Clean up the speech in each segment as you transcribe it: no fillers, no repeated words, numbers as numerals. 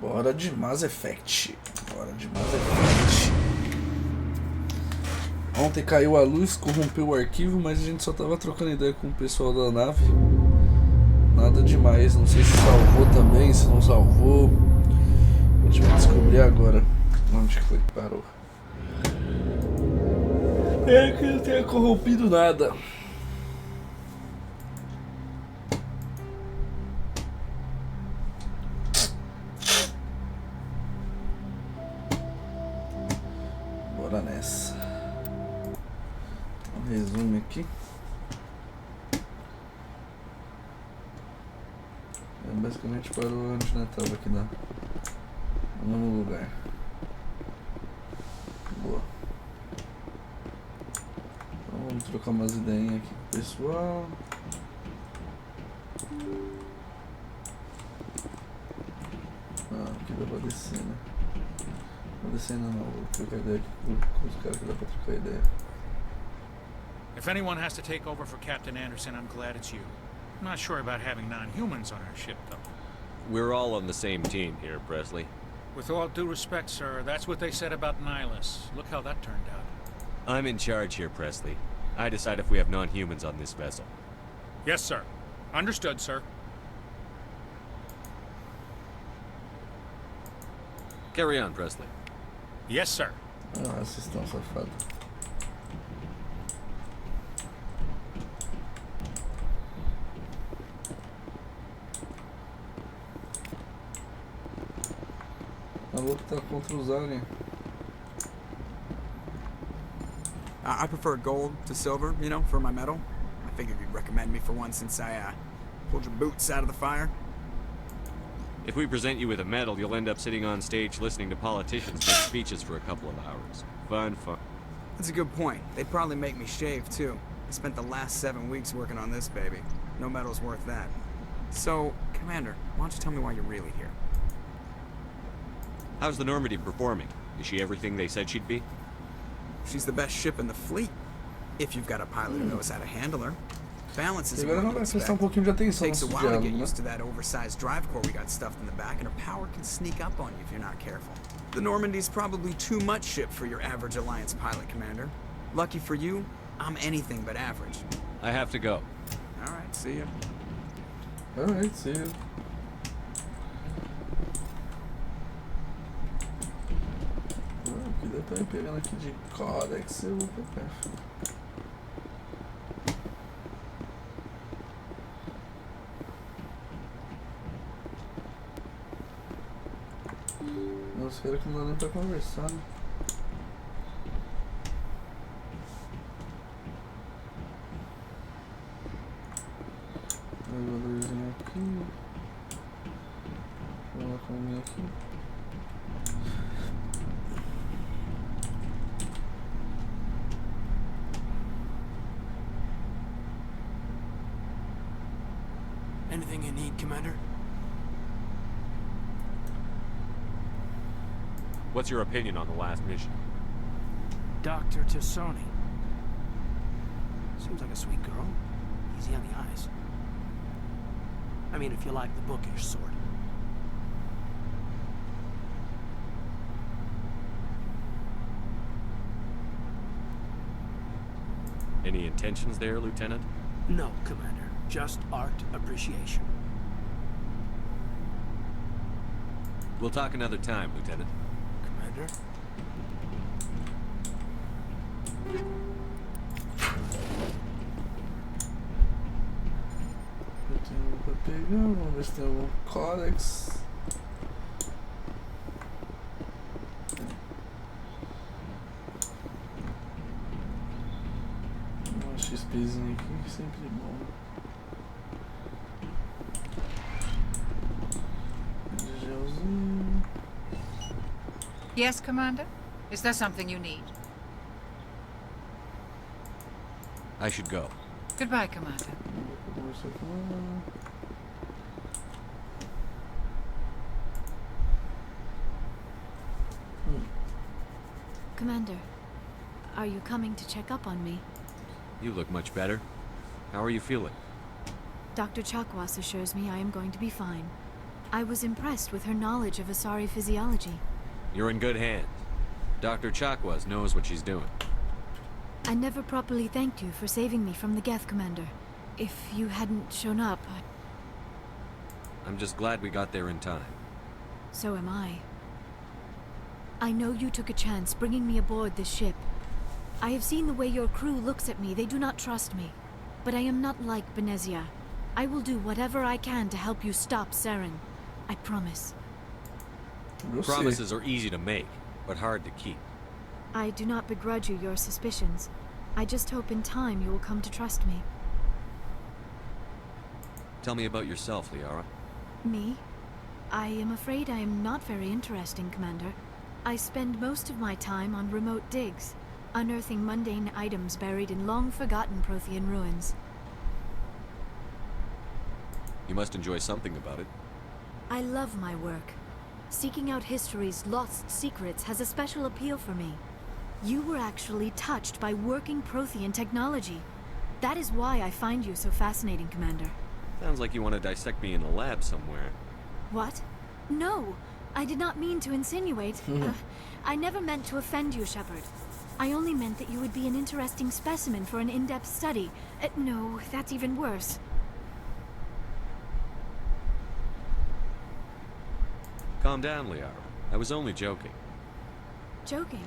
Bora de Mass Effect. Bora de Mass Effect. Ontem caiu a luz, corrompeu o arquivo, mas a gente só tava trocando ideia com o pessoal da nave. Nada demais, não sei se salvou também, se não salvou. A gente vai descobrir agora onde foi que parou. É que não tenha corrompido nada. Bora nessa. Um resumo aqui. Basicamente parou onde nós tava aqui no mesmo lugar. Boa. Então vamos trocar umas ideinhas aqui com o pessoal. Aqui dá pra descer, né? Não descer não, vou trocar ideia aqui com os caras que dá pra trocar ideia. If anyone has to take over for Captain Anderson, I'm glad it's you. I'm not sure about having non-humans on our ship, though. We're all on the same team here, Presley. With all due respect, sir, that's what they said about Nihilus. Look how that turned out. I'm in charge here, Presley. I decide if we have non-humans on this vessel. Yes, sir. Understood, sir. Carry on, Presley. Yes, sir. Assistão safado. A luta tá contra os aliens. I prefer gold to silver, you know, for my medal. I figured you'd recommend me for one since I pulled your boots out of the fire. If we present you with a medal, you'll end up sitting on stage listening to politicians make speeches for a couple of hours. Fun. That's a good point. They'd probably make me shave, too. I spent the last 7 weeks working on this baby. No medal's worth that. So, Commander, why don't you tell me why you're really here? How's the Normandy performing? Is she everything they said she'd be? She's the best ship in the fleet. If you've got a pilot who knows how to handle her. Balance is Agora what vai you prestar expect. pouquinho de atenção Takes a nesse while to diálogo, get né? used to that oversized drive core we got stuffed in the back, and her power can sneak up on you if you're not careful. The Normandy's probably too much ship for your average Alliance pilot, Commander. Lucky for you, I'm anything but average. I have to go. Alright, see ya. Alright, see you. O que dá pra ir pegando aqui de Codex eu vou pegar. Nossa, era que não dá nem pra conversar, né? Elevadorzinho aqui. Vamos lá com o meu aqui. Anything you need, Commander? What's your opinion on the last mission? Dr. Tassoni. Seems like a sweet girl. Easy on the eyes. I mean, if you like the bookish sort. Any intentions there, Lieutenant? No, Commander. Just art appreciation. We'll talk another time, Lieutenant. Commander? Eu tenho pra pegar, vamos ver se tem algum Codex. Um XPzinho aqui que sempre é bom. Gelzinho. Yes, Commander? Is there something you need? I should go. Goodbye, Commander. Vou conversar com ela. Commander, are you coming to check up on me? You look much better. How are you feeling? Dr. Chakwas assures me I am going to be fine. I was impressed with her knowledge of Asari physiology. You're in good hands. Dr. Chakwas knows what she's doing. I never properly thanked you for saving me from the Geth, Commander. If you hadn't shown up, I'm just glad we got there in time. so am I. I know you took a chance bringing me aboard this ship. I have seen the way your crew looks at me. They do not trust me. But I am not like Benezia. I will do whatever I can to help you stop Saren. I promise. We'll see. Promises are easy to make, but hard to keep. I do not begrudge you your suspicions. I just hope in time you will come to trust me. Tell me about yourself, Liara. Me? I am afraid I am not very interesting, Commander. I spend most of my time on remote digs, unearthing mundane items buried in long-forgotten Prothean ruins. You must enjoy something about it. I love my work. Seeking out history's lost secrets has a special appeal for me. You were actually touched by working Prothean technology. That is why I find you so fascinating, Commander. Sounds like you want to dissect me in a lab somewhere. What? No, I did not mean to insinuate. I never meant to offend you, Shepard. I only meant that you would be an interesting specimen for an in-depth study. No, that's even worse. Calm down, Liara. I was only joking. Joking?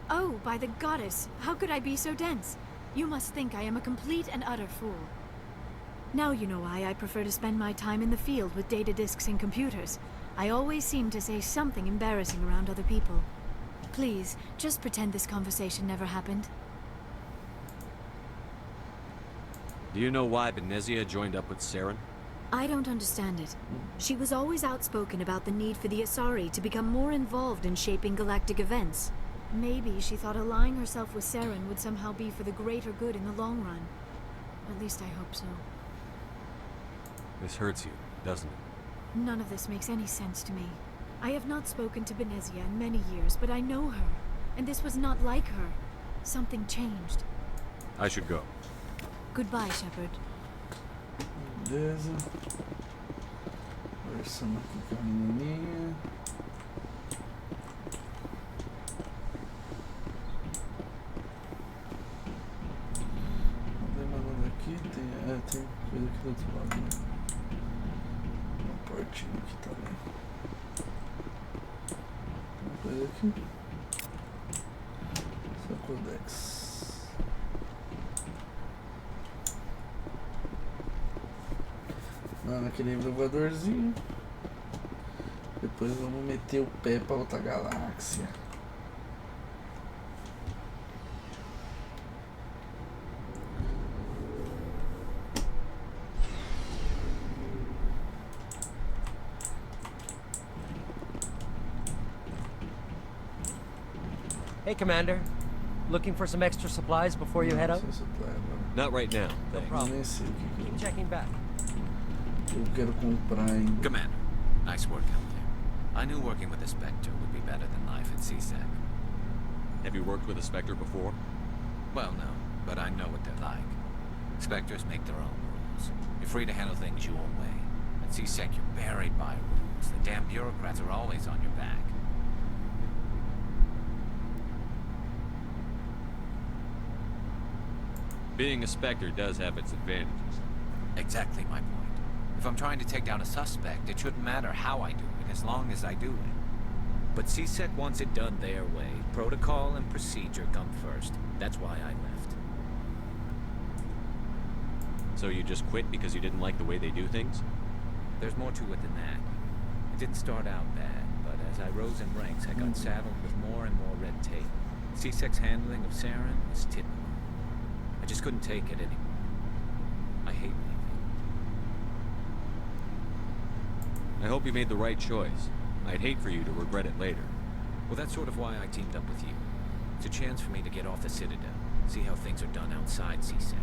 Oh, by the goddess, how could I be so dense? You must think I am a complete and utter fool. Now you know why I prefer to spend my time in the field with data disks and computers. I always seem to say something embarrassing around other people. Please, just pretend this conversation never happened. Do you know why Benezia joined up with Saren? I don't understand it. She was always outspoken about the need for the Asari to become more involved in shaping galactic events. Maybe she thought allying herself with Saren would somehow be for the greater good in the long run. At least I hope so. This hurts you, doesn't it? None of this makes any sense to me. I have not spoken to Benezia in many years, but I know her. And this was not like her. Something changed. I should go. Goodbye, Shepard. Beleza. Conversando aqui com a menininha. Não tem mais nada aqui. Tem coisa aqui do outro lado, né? Uma portinha aqui também. Uma coisa aqui. Só codex. Naquele voadorzinho. Depois vamos meter o pé para outra galáxia. Hey, Commander. Looking for some extra supplies before you head out? Sem supply agora. Not right now, No thanks. problem. Nem sei o que Keep checking back. eu quero comprar ainda. Commander, nice work out there. I knew working with a Spectre would be better than life at CSEC. Have you worked with a Spectre before? Well, no, but I know what they're like. Spectres make their own rules. You're free to handle things your way. At CSEC, you're buried by rules. The damn bureaucrats are always on your back. Being a Spectre does have its advantages. Exactly my point. If I'm trying to take down a suspect, it shouldn't matter how I do it, as long as I do it. But CSEC wants it done their way. Protocol and procedure come first. That's why I left. So you just quit because you didn't like the way they do things? There's more to it than that. It didn't start out bad, but as I rose in ranks, I got saddled with more and more red tape. CSEC's handling of Saren was typical. I just couldn't take it anymore. I hate leaving. I hope you made the right choice. I'd hate for you to regret it later. Well, that's sort of why I teamed up with you. It's a chance for me to get off the Citadel, see how things are done outside CSEC.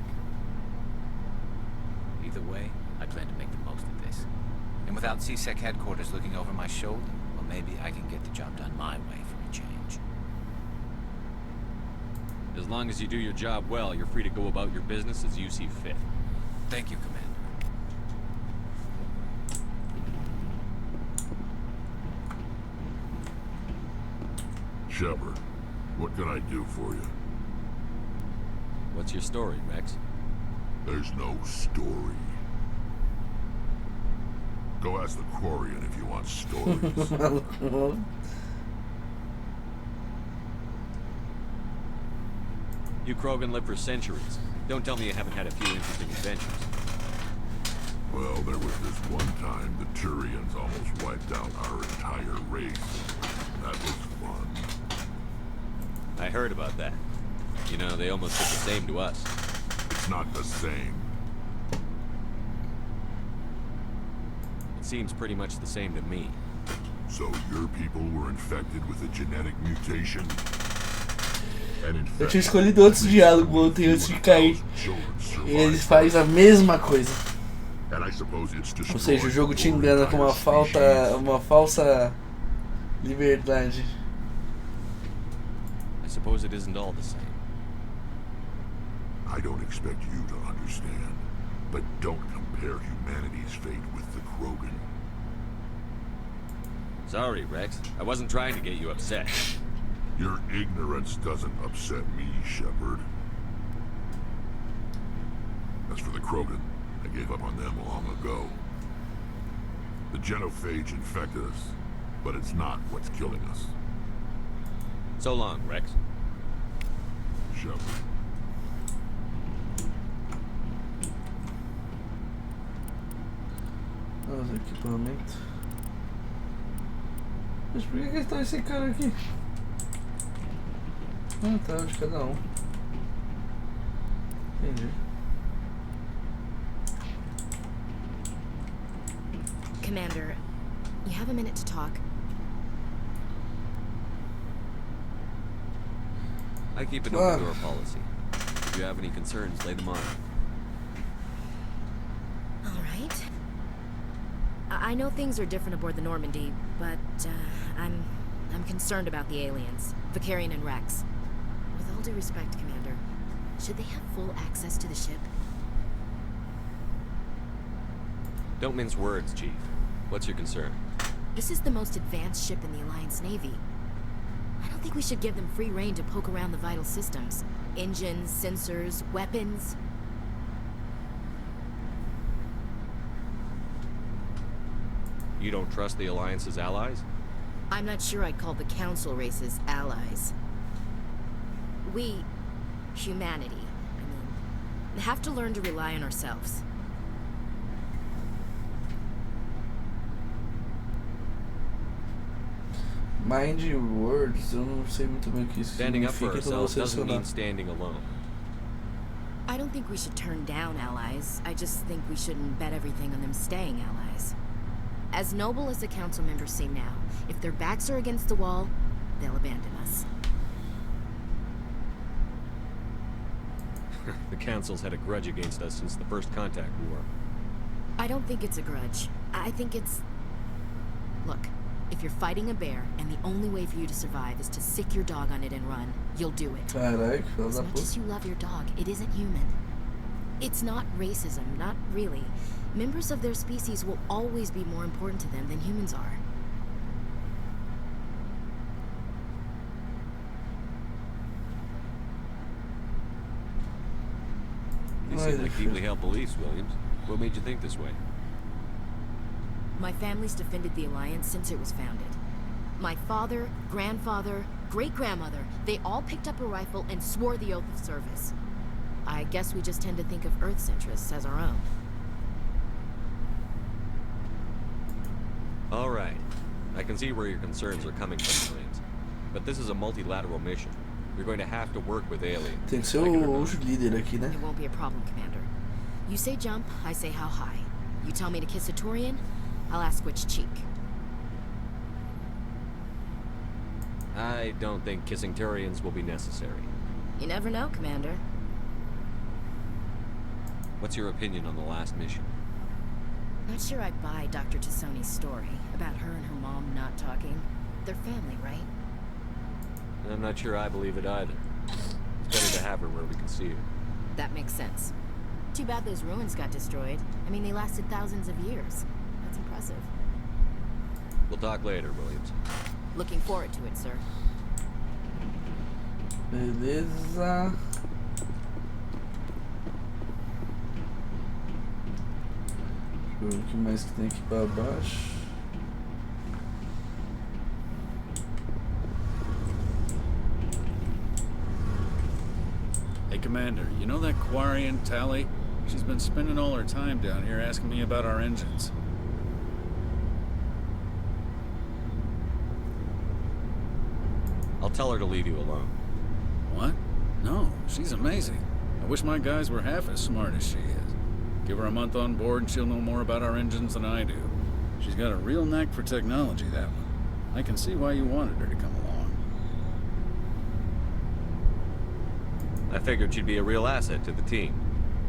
Either way, I plan to make the most of this. And without CSEC headquarters looking over my shoulder, well, maybe I can get the job done my way for a change. As long as you do your job well, you're free to go about your business as you see fit. Thank you, Commander. Shepard, what can I do for you? What's your story, Rex? There's no story. Go ask the Quarian if you want stories. You Krogan lived for centuries. Don't tell me you haven't had a few interesting adventures. Well, there was this one time the Turians almost wiped out our entire race. That was fun. I heard about that. You know, they almost did the same to us. It's not the same. It seems pretty much the same to me. So your people were infected with a genetic mutation? Eu tinha escolhido outros diálogos ontem antes de cair. E eles fazem a mesma coisa. Ou seja, o jogo te engana com uma falsa liberdade. I suppose it isn't all the same. I don't expect you to understand, but don't compare humanity's fate with the Krogan. Sorry, Rex. I wasn't trying to get you upset. Your ignorance doesn't upset me, Shepard. As for the Krogan, I gave up on them long ago. The genophage infected us, but it's not what's killing us. So long, Rex. Shepard. Os equipamentos. Mas por que está esse cara aqui? Ah, tá, de cada um. Entendi. Commander, you have a minute to talk? I keep an open door policy. If you have any concerns, lay them on. All right. I know things are different aboard the Normandy, but I'm concerned about the aliens, Vicarian and Rex. With all due respect, Commander, should they have full access to the ship? Don't mince words, Chief. What's your concern? This is the most advanced ship in the Alliance Navy. I don't think we should give them free rein to poke around the vital systems. Engines, sensors, weapons. You don't trust the Alliance's allies? I'm not sure I'd call the Council races allies. We, humanity, have to learn to rely on ourselves. Mind words, eu não sei muito bem o que isso Standing up for significa, então ourselves vou doesn't selecionar. mean standing alone. I don't think we should turn down allies. I just think we shouldn't bet everything on them staying allies. As noble as the council members seem now, if their backs are against the wall, they'll abandon us. The Council's had a grudge against us since the First Contact War. I don't think it's a grudge. I think it's... Look, if you're fighting a bear and the only way for you to survive is to sick your dog on it and run, you'll do it. Caraca, filho As da much puta. as you love your dog, it isn't human. It's not racism, not really. Members of their species will always be more important to them than humans are. You seem like deeply held beliefs, Williams. What made you think this way? My family's defended the Alliance since it was founded. My father, grandfather, great-grandmother, they all picked up a rifle and swore the oath of service. I guess we just tend to think of Earth's interests as our own. All right. I can see where your concerns are coming from, Williams. But this is a multilateral mission. You're going to have to work with aliens. Tem que ser o líder aqui, né? It won't be a problem, Commander. You say jump, I say how high. You tell me to kiss a Turian, I'll ask which cheek. I don't think kissing Turians will be necessary. You never know, Commander. What's your opinion on the last mission? Not sure I buy Dr. Tassoni's story about her and her mom not talking. They're family, right? I'm not sure I believe it either. It's better to have her where we can see her. That makes sense. Too bad those ruins got destroyed. I mean, they lasted thousands of years. That's impressive. We'll talk later, Williams. Looking forward to it, sir. Beleza. Deixa eu ver o que mais que tem aqui pra baixo. Hey, Commander, you know that Quarian, Tally? She's been spending all her time down here asking me about our engines. I'll tell her to leave you alone. What? No, she's amazing. I wish my guys were half as smart as she is. Give her a month on board and she'll know more about our engines than I do. She's got a real knack for technology, that one. I can see why you wanted her to come along. I figured she'd be a real asset to the team.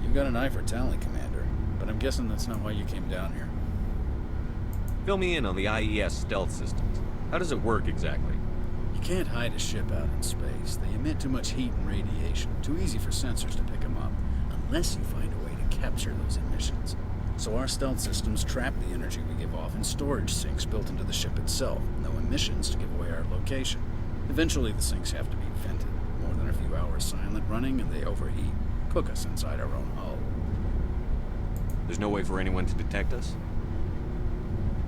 You've got an eye for talent, Commander, but I'm guessing that's not why you came down here. Fill me in on the IES stealth systems. How does it work exactly? You can't hide a ship out in space. They emit too much heat and radiation. Too easy for sensors to pick them up, unless you find a way to capture those emissions. So our stealth systems trap the energy we give off in storage sinks built into the ship itself. No emissions to give away our location. Eventually the sinks have to be vented. More than a few hours silent running and they overheat. Cook us inside our own hull. There's no way for anyone to detect us?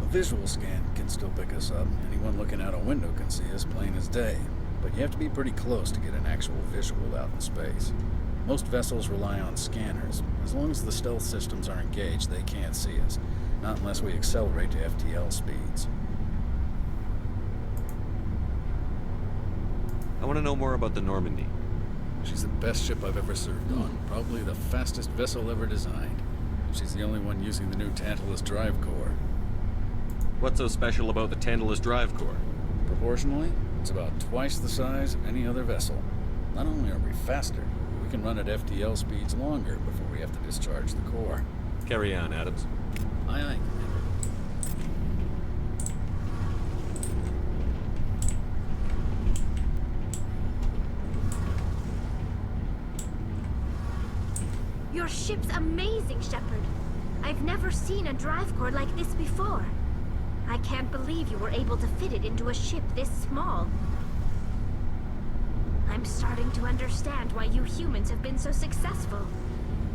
A visual scan can still pick us up. Anyone looking out a window can see us plain as day. But you have to be pretty close to get an actual visual out in space. Most vessels rely on scanners. As long as the stealth systems are engaged, they can't see us. Not unless we accelerate to FTL speeds. I want to know more about the Normandy. She's the best ship I've ever served on. Probably the fastest vessel ever designed. She's the only one using the new Tantalus drive core. What's so special about the Tantalus drive core? Proportionally, it's about twice the size of any other vessel. Not only are we faster, we can run at FTL speeds longer before we have to discharge the core. Carry on, Adams. Aye, aye, Commander. Your ship's amazing, Shepard. I've never seen a drive core like this before. I can't believe you were able to fit it into a ship this small. I'm starting to understand why you humans have been so successful.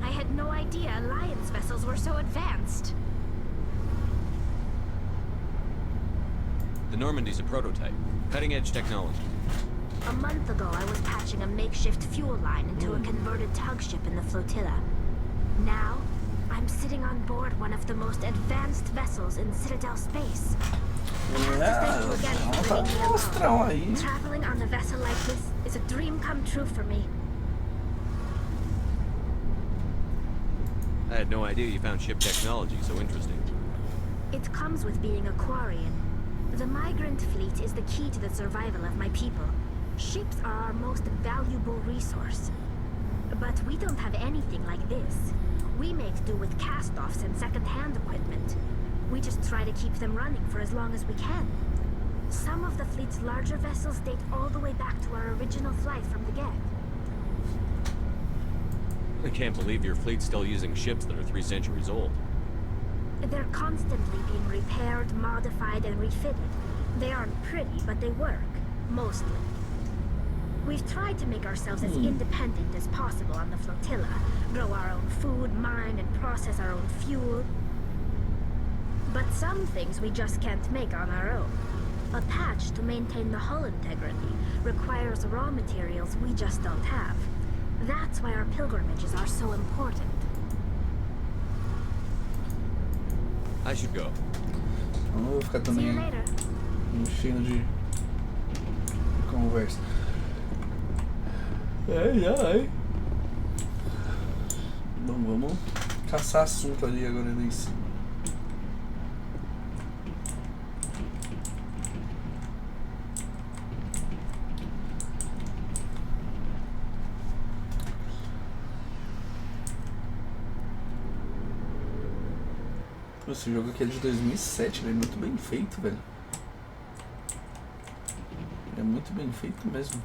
I had no idea Alliance vessels were so advanced. The Normandy's a prototype. Cutting-edge technology. A month ago, I was patching a makeshift fuel line into a converted tug ship in the flotilla. Now, I'm sitting on board one of the most advanced vessels in Citadel space. Traveling on a vessel like this is a dream come true for me. I had no idea you found ship technology so interesting. It comes with being a Quarian. The migrant fleet is the key to the survival of my people. Ships are our most valuable resource. But we don't have anything like this. We make do with cast-offs and second-hand equipment. We just try to keep them running for as long as we can. Some of the fleet's larger vessels date all the way back to our original flight from the get. I can't believe your fleet's still using ships that are 3 centuries old. They're constantly being repaired, modified, and refitted. They aren't pretty, but they work. Mostly. We've tried to make ourselves as independent as possible on the flotilla. Grow our own food, mine, and process our own fuel. But some things we just can't make on our own. A patch to maintain the hull integrity requires raw materials we just don't have. That's why our pilgrimages are so important. I should go. Eu não vou ficar See you também later. enchendo de conversa. Ai. Bom, vamos caçar assunto ali agora ali em cima. Esse jogo aqui é de 2007, ele é muito bem feito, velho. É muito bem feito mesmo.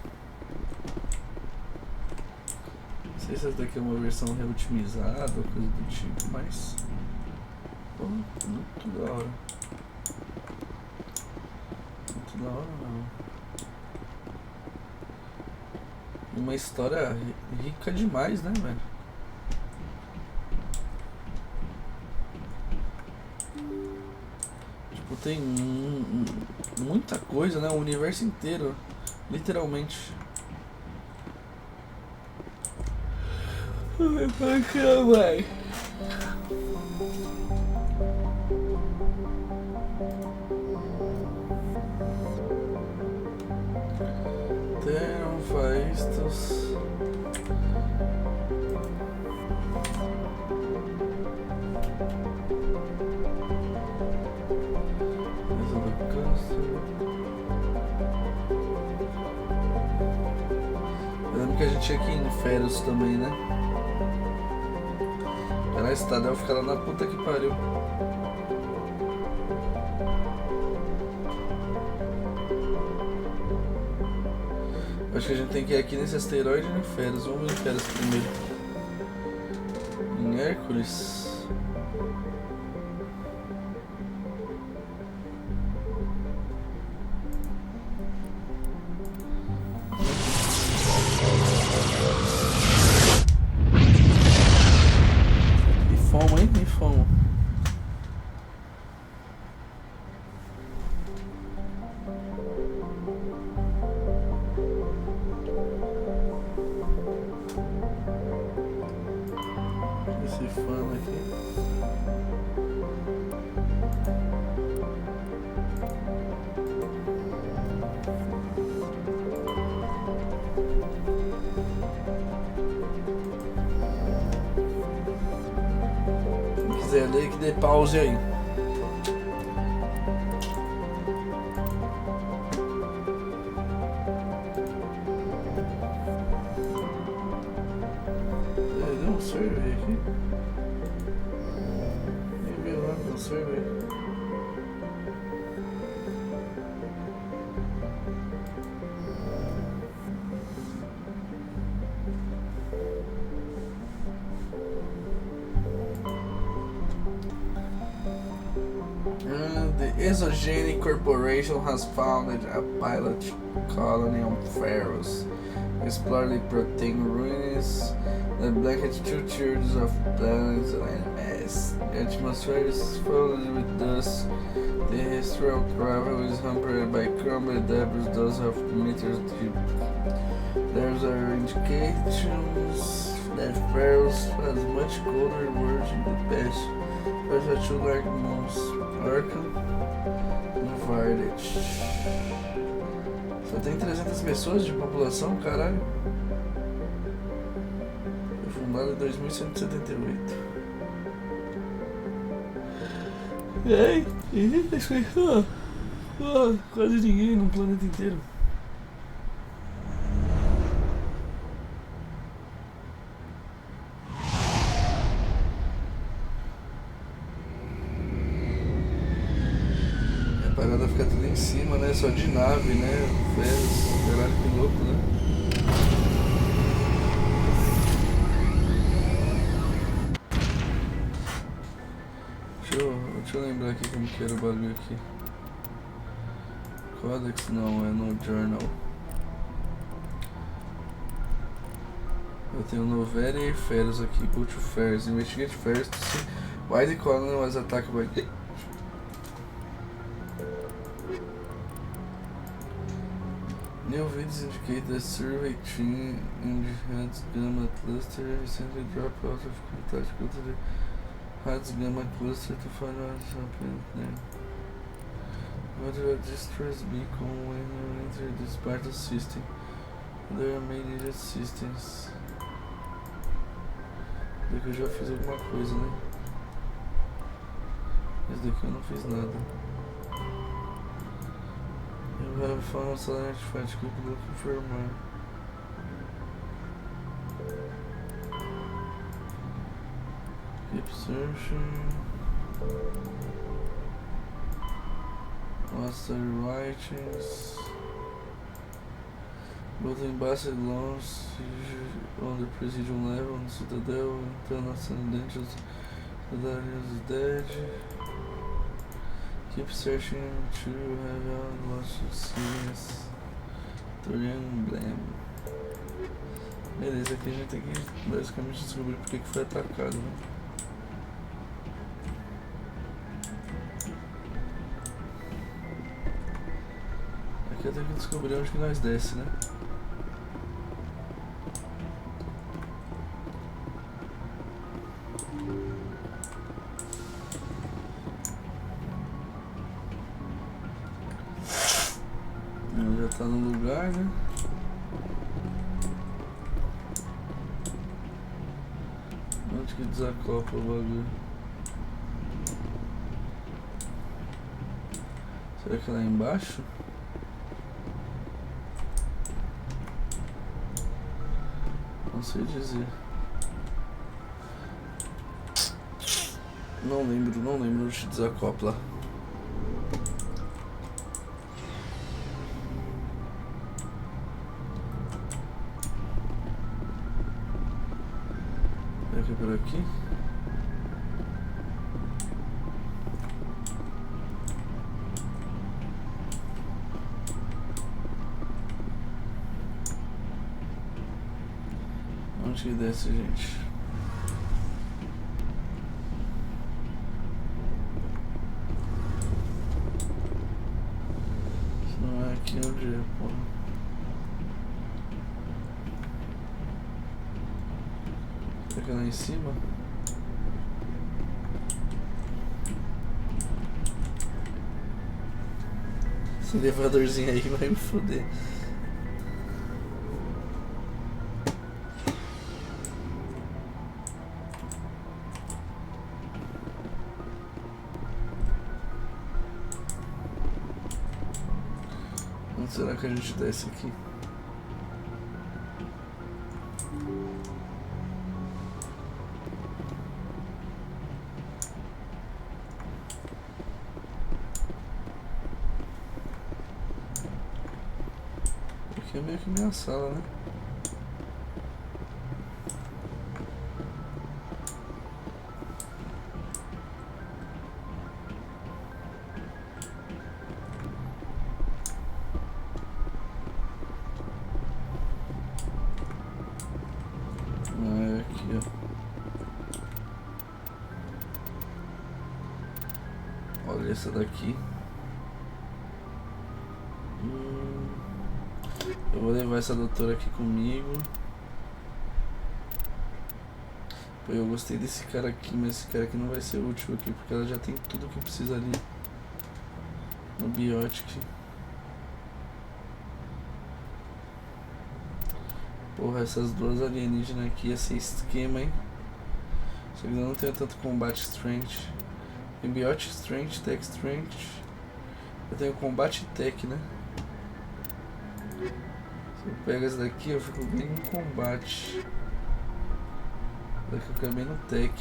Não sei se essa daqui é uma versão reotimizada ou coisa do tipo, mas... Pô, muito da hora. Muito da hora, não. uma história rica demais, né, velho? Tipo, tem muita coisa, né? O universo inteiro, literalmente. Ai, que vai. Faístos. Eu lembro que a gente tinha aqui em Feros também, né? Era a Estadel, fica lá na puta que pariu. Acho que a gente tem que ir aqui nesse asteroide e em Feros. Vamos ver em Feros primeiro. Em Hércules. E fomos, hein? E fomos. Fã aqui. Quem quiser ler, que dê pause aí. Deu um survey aqui. Survey. The Exogenic Corporation has founded a pilot colony on Feros. Explore the protein ruins that blanket 2/3 of planet's landmass. The atmosphere is filled with dust. Terrestrial travel is hampered by crumbling debris dozens of meters deep. There are indications that Feros has much colder world in the past, but two large moons, Arkham e Vardage. Só tem 300 pessoas de população, caralho. Foi fundado em 2178. E aí? Quase ninguém no planeta inteiro. A parada fica tudo em cima, né? Só de nave, né? Feros, caralho, que louco, né? Deixa eu lembrar aqui como que era o bagulho aqui. Codex não, é no Journal. Eu tenho Novera e Feros aqui. Go to Feros. Investigate Feros to see why the colony was attacked by... New videos indicate that survey team in the Had's Gamma cluster recently dropped out of contact with the Had's Gamma cluster to find out what happened there. What a distress beacon when you enter this part of the system. There are many systems. Daqui eu já fiz alguma coisa, né? Esse daqui eu não fiz nada. You have found some artifact, keep looking for more. Keep searching. Master writings. Both embassy loans on the presidium level on the Citadel, internal ascendentials, Citadel is dead. Keep searching to have lost experience. Turian emblem. Beleza, aqui a gente tem que basicamente descobrir por que foi atacado, né? Aqui eu tenho que descobrir onde que nós desce, né? Já tá no lugar, né? Onde que desacopla o bagulho? Será que é lá embaixo? Não sei dizer. Não lembro onde desacopla. Será que é por aqui? Onde que desce, gente? Se não é aqui, onde é, porra? Será que é lá em cima? Esse elevadorzinho aí vai me foder. Onde será que a gente desce aqui? Aqui é meio que minha sala, né? Aqui, ó. Olha essa daqui. Eu vou levar essa doutora aqui comigo. Pô, eu gostei desse cara aqui, mas esse cara aqui não vai ser útil aqui, porque ela já tem tudo que precisa ali no Biotic. Porra, essas duas alienígenas aqui ia ser esquema, hein? Só que eu não tenho tanto combate strength. Tem Biotic strength, tech strength. Eu tenho combate tech, né? Se eu pego essa daqui, eu fico bem no combate. Daqui eu fico bem no tech.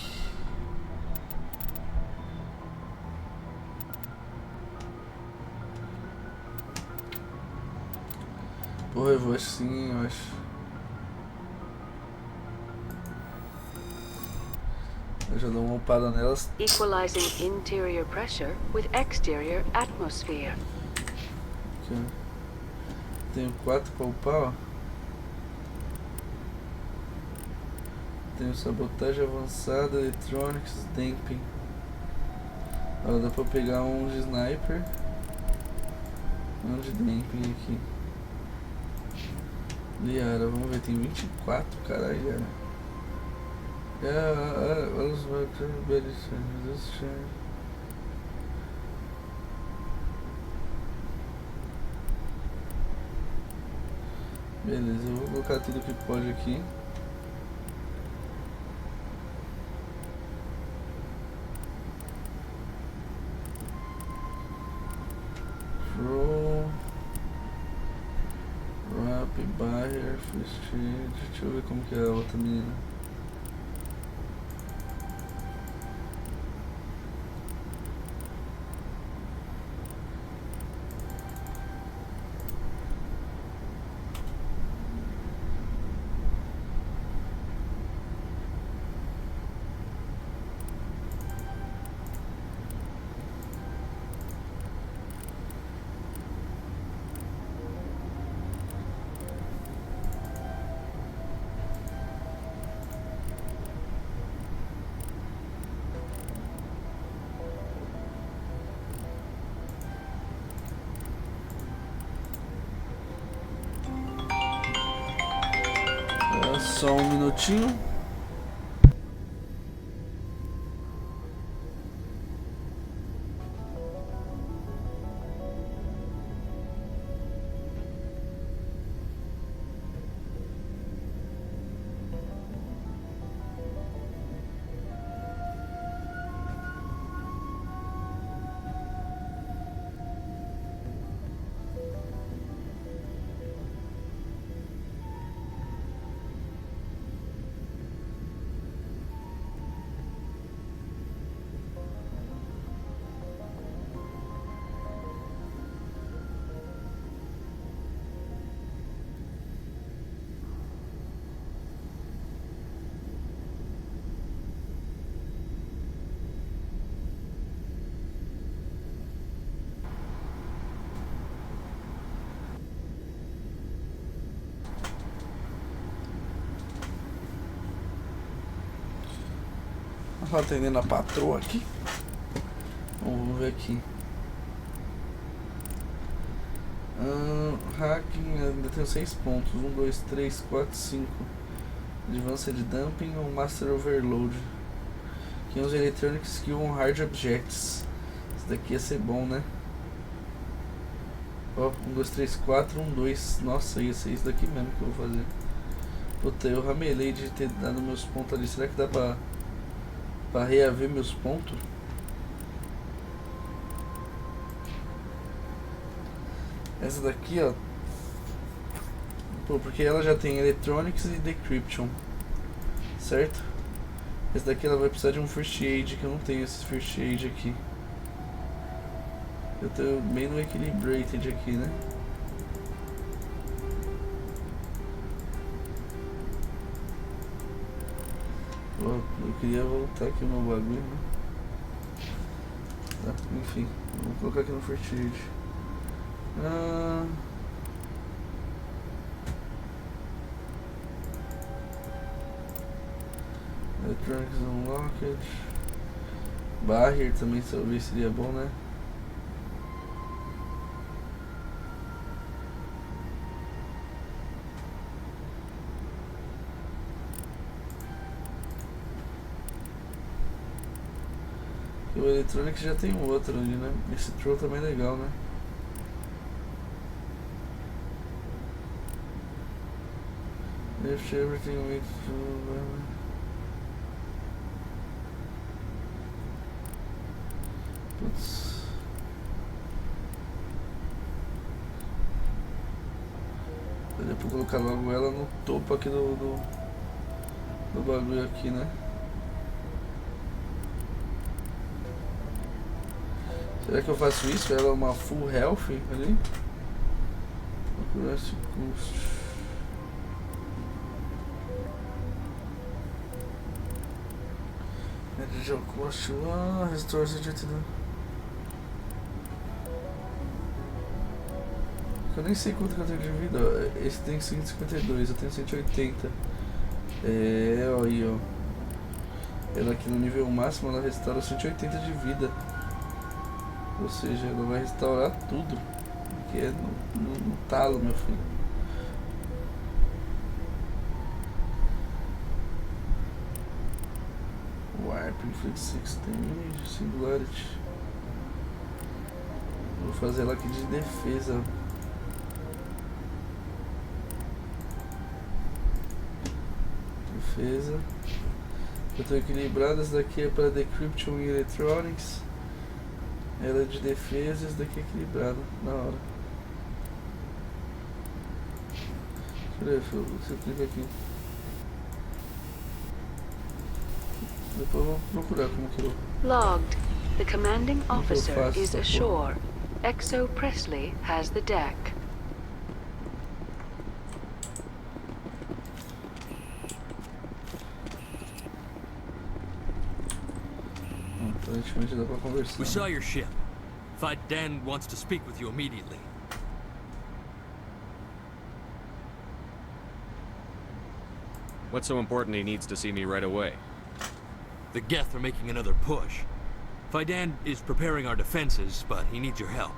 Porra, eu vou assim, eu acho. Eu já dou uma upada nelas. Equalizing interior pressure with exterior atmosphere. Aqui, ó. Tenho 4 pra upar, ó. Tenho sabotagem avançada, electronics, damping. Ó, dá pra pegar um de sniper. Um de damping aqui. Liara, vamos ver, tem 24, caralho, Liara. Olha os beleza, eu vou colocar tudo que pode aqui. Throw, Wrap, Barrier, First Aid. Deixa eu ver como que é a outra menina. Só um minutinho. Atendendo a patroa aqui. Vamos ver aqui. Hacking, ainda tenho 6 pontos. 1, 2, 3, 4, 5. Advanced Dumping ou Master Overload. Aqui usa Electronic Skill on Hard Objects. Isso daqui ia ser bom, né? Ó, 1, 2, 3, 4, 1, 2. Nossa, ia ser isso daqui mesmo que eu vou fazer. Puta, eu ramelei de ter dado meus pontos ali. Será que dá pra reaver meus pontos? Essa daqui, ó. Pô, porque ela já tem Electronics e Decryption, certo? Essa daqui ela vai precisar de um First Aid, que eu não tenho esse First Aid aqui. Eu tô bem no Equilibrated aqui, né? Eu queria voltar aqui no bagulho, né? Tá, enfim, vou colocar aqui no First Aid. Electronics Unlocked. Barrier também talvez seria bom, né? O Electronics já tem um outro ali, né? Esse throw também é legal, né? Lift everything with putz. Daria pra colocar logo ela no topo aqui do bagulho aqui, né? Será que eu faço isso? Ela é uma full health ali? Procurar esse custo. Energia ao custo. Restore de eu nem sei quanto que eu tenho de vida. Esse tem 152, eu tenho 180. Ó aí, ó. Ela aqui no nível máximo ela restaura 180 de vida. Ou seja, ela vai restaurar tudo. Que é no talo, meu filho. Warp, Inflict 6 Damage, Singularity. Vou fazer ela aqui de defesa. Defesa. Eu tô equilibrado, essa daqui é para Decryption e Electronics. Ela é de defesa, esse daqui é equilibrado, na hora. Deixa eu ver se eu clico aqui. Depois eu vou procurar como que eu... Logged. The commanding officer is ashore. Exo Presley has the deck. Aparentemente dá pra conversar. We saw your ship. Dan wants to speak with you immediately. What's so important he needs to see me right away? The Geth are making another push. Dan is preparing our defenses, but he needs your help.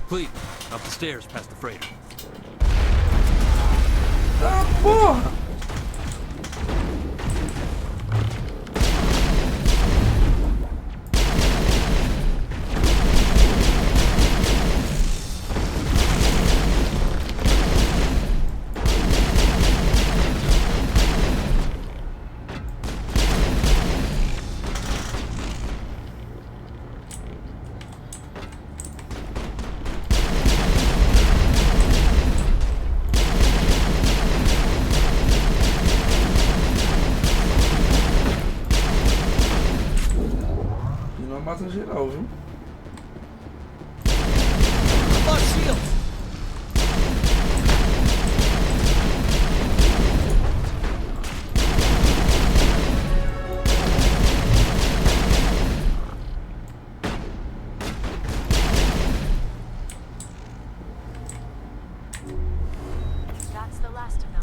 Please, up the stairs past the freighter. Ah, porra! legal, viu? That's the last of them.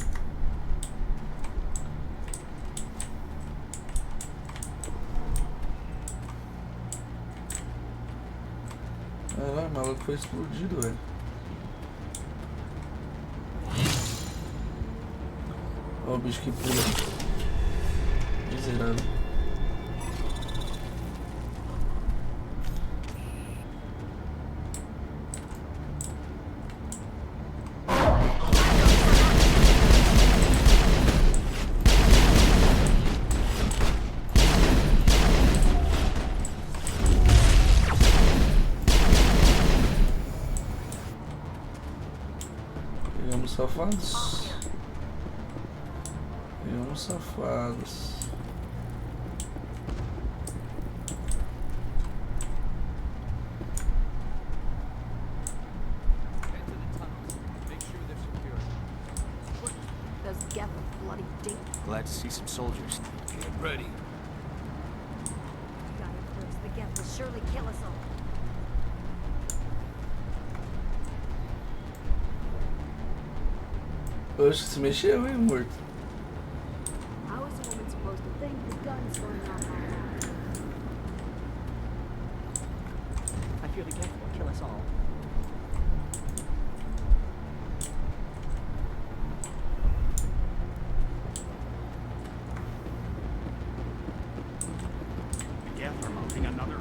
Caralho, o maluco foi explodido, velho. Olha o bicho que pula. Miserável. Pegamos safados. Pegamos safados. Those Geth bloody dink. Glad to see some soldiers. Get ready. Gotta first, the Geth will surely kill us all. Oxe, se mexeu, hein, morto. How is a woman supposed to think the gun's going off our back? I fear the Geth will kill us all. The Geth are mounting another.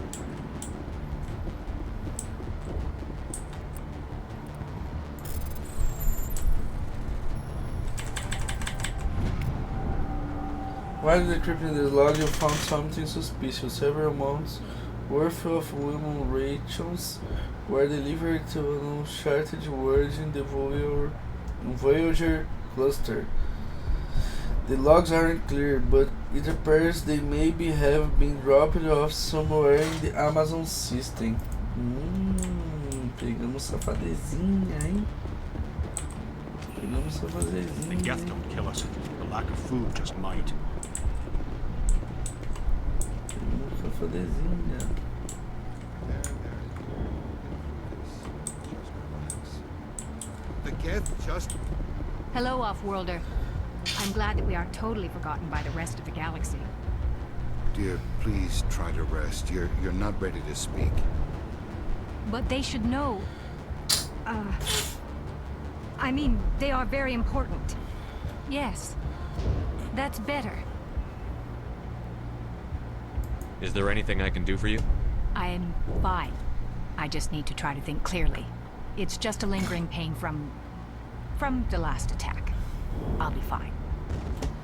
While decrypting this log, you found something suspicious. Several mounts worth of women rations were delivered to an uncharted world in the Voyager cluster. The logs aren't clear, but it appears they maybe have been dropped off somewhere in the Amazon system. Pegamos safadezinha, hein? Pegamos The safadezinha. Geth don't kill us. The lack of food just might. Pegamos safadezinha. The Geth just... Hello, Off-Worlder. I'm glad that we aren't totally forgotten by the rest of the galaxy. Dear, please try to rest. You're not ready to speak. But they should know. I mean, they are very important. Yes. That's better. Is there anything I can do for you? I'm fine. I just need to try to think clearly. It's just a lingering pain from the last attack. I'll be fine.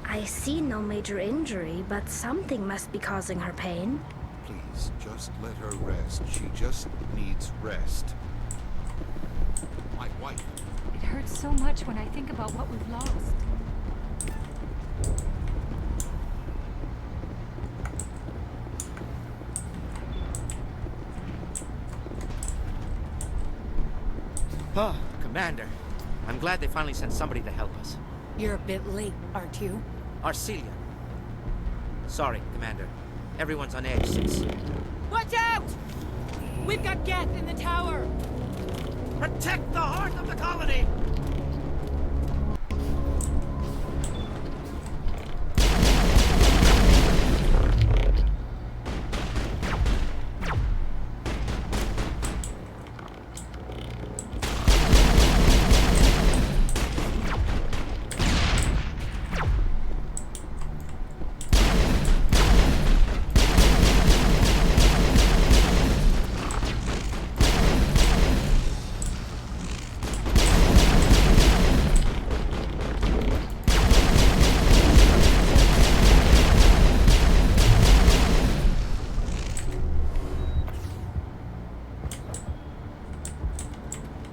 I see no major injury, but something must be causing her pain. Please, just let her rest. She just needs rest. My wife. It hurts so much when I think about what we've lost. Ah, Commander. I'm glad they finally sent somebody to help us. You're a bit late, aren't you? Arcelia. Sorry, Commander. Everyone's on edge since... Watch out! We've got Geth in the tower! Protect the heart of the colony!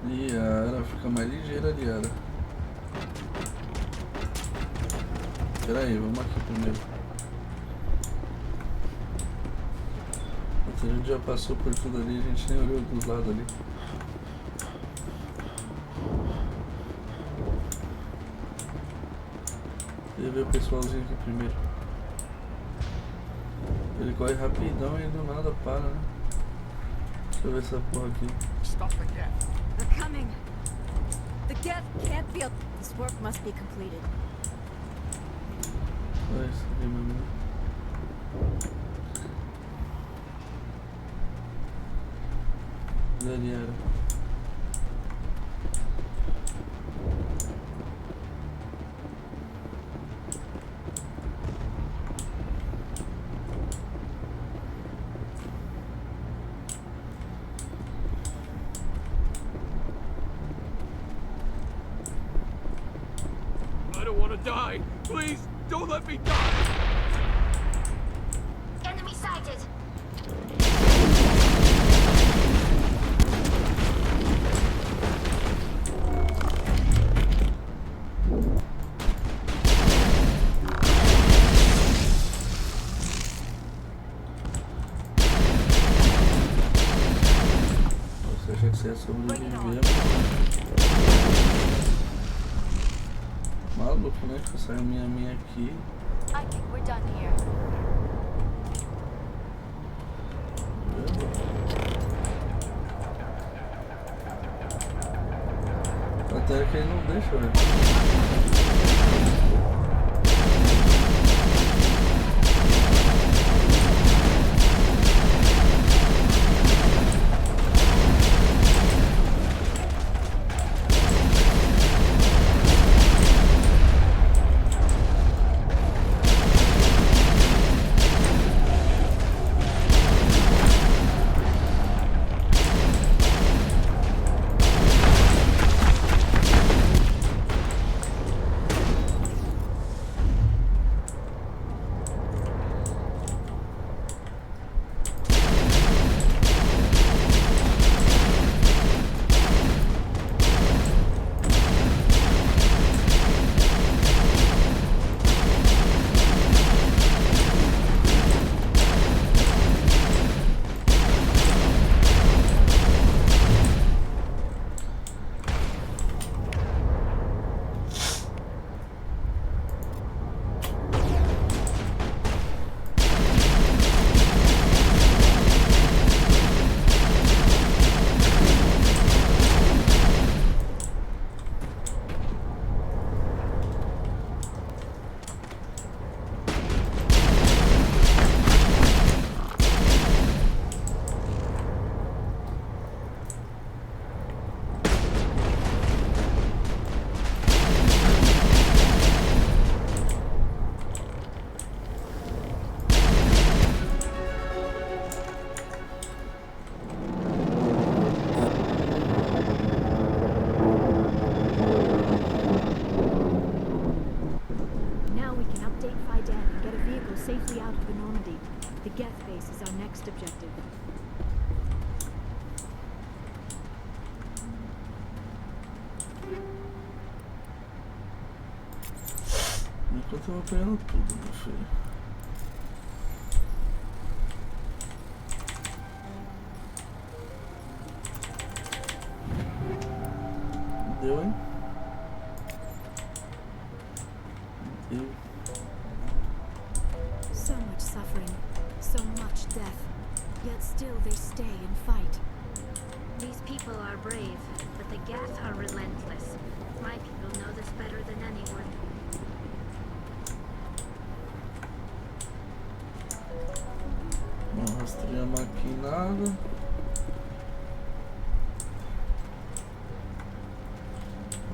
Liara, fica mais ligeira, Liara. Pera aí, vamos aqui primeiro. A gente já passou por tudo ali, a gente nem olhou dos lados ali. Queria ver o pessoalzinho aqui primeiro. Ele corre rapidão e do nada para, né? Deixa eu ver essa porra aqui. Stop the gap. They're coming. The gap can't be. This work must be completed. Olha isso aqui, meu amigo. Ali era. I don't want to die. Please, don't let me die. Enemy sighted. Você acha que você ia sobreviver? Maluco, né? Que saiu minha aqui. I think we're done here. Até que ele não deixa, velho. Safely out of the Normandy. The Geth base is our next objective. Enquanto eu vou pegando tudo, meu filho. Deu, hein? Deu. So much suffering, so much death. Yet still they stay and fight. These people are brave, but the Geth are relentless. My people know this better than anyone. Não rastreamos aqui nada.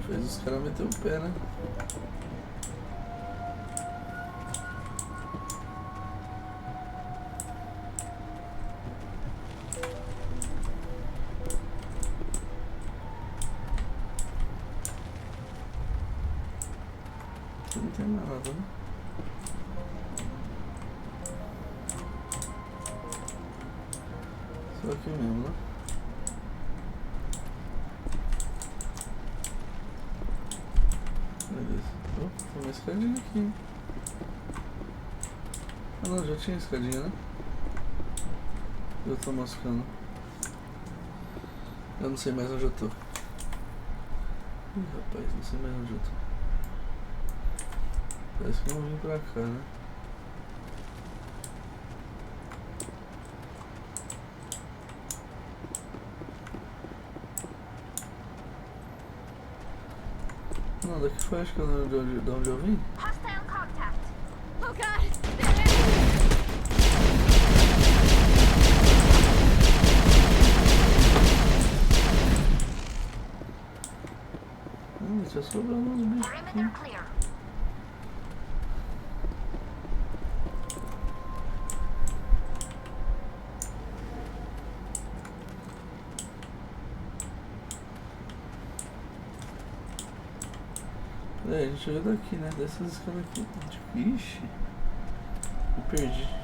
Fez os caras meter o pé, né? Não tem nada, né? Só aqui mesmo, né? Beleza. Oh, tem uma escadinha aqui, hein? Ah não, já tinha escadinha, né? Eu tô moscando. Eu não sei mais onde eu tô. Ih, rapaz, não sei mais onde eu tô. Parece que eu não vim pra cá, né? Não, daqui foi, acho que eu não lembro de onde eu vim. Hostile contact. Oh God! Já sobrou uns bichos aqui. Perimeter clear. É, a gente veio daqui, né? Dessas escadas aqui. Ixi, me perdi.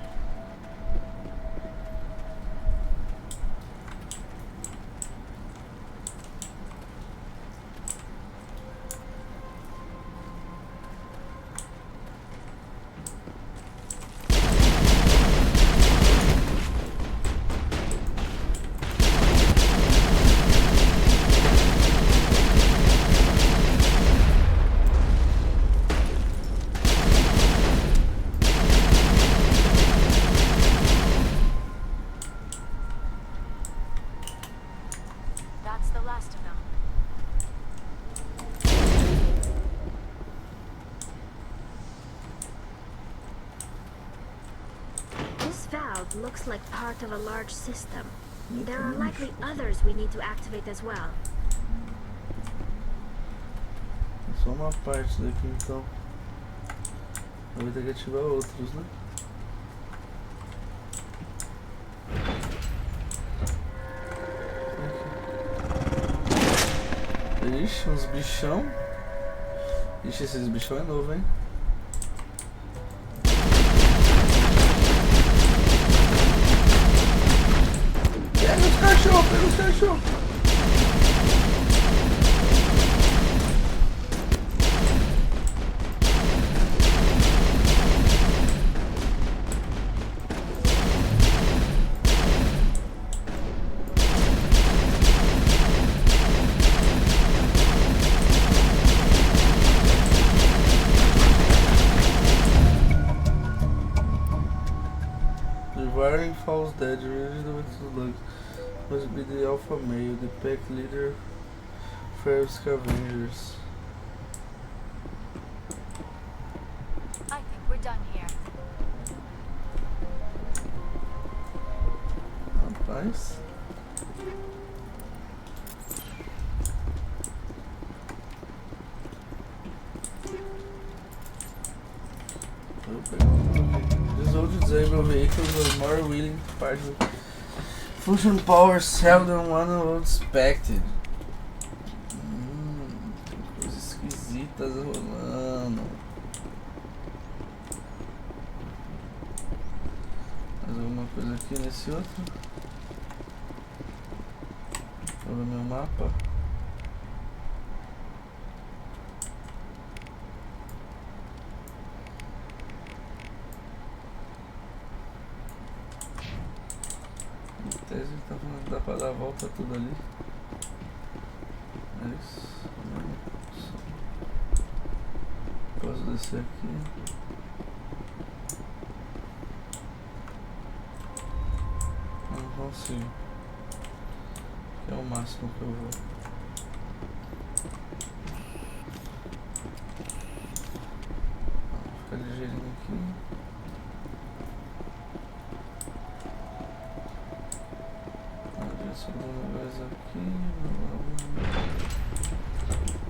That's the last of them. This valve looks like part of a large system. There are likely others we need to activate as well. Só uma parte daqui então. Eu vou ter que ativar outros, né? Ixi, uns bichão. Ixi, esses bichão é novo, hein? Pega os cachorros, pega os cachorros. Wiring falls dead, really the way to look. Must be the alpha male, the pack leader, Feros scavengers. I think we're done here. Rapaz. Dissolve disable vehicles are more willing to part with fusion power seldom one was expected. Tem coisas esquisitas rolando. Mais alguma coisa aqui nesse outro? Deixa eu ver meu mapa. Tá falando que dá pra dar a volta tudo ali. É isso. Posso descer aqui. Não consigo. É o máximo que eu vou. Vou ficar ligeirinho aqui. Sobrou uma vez aqui.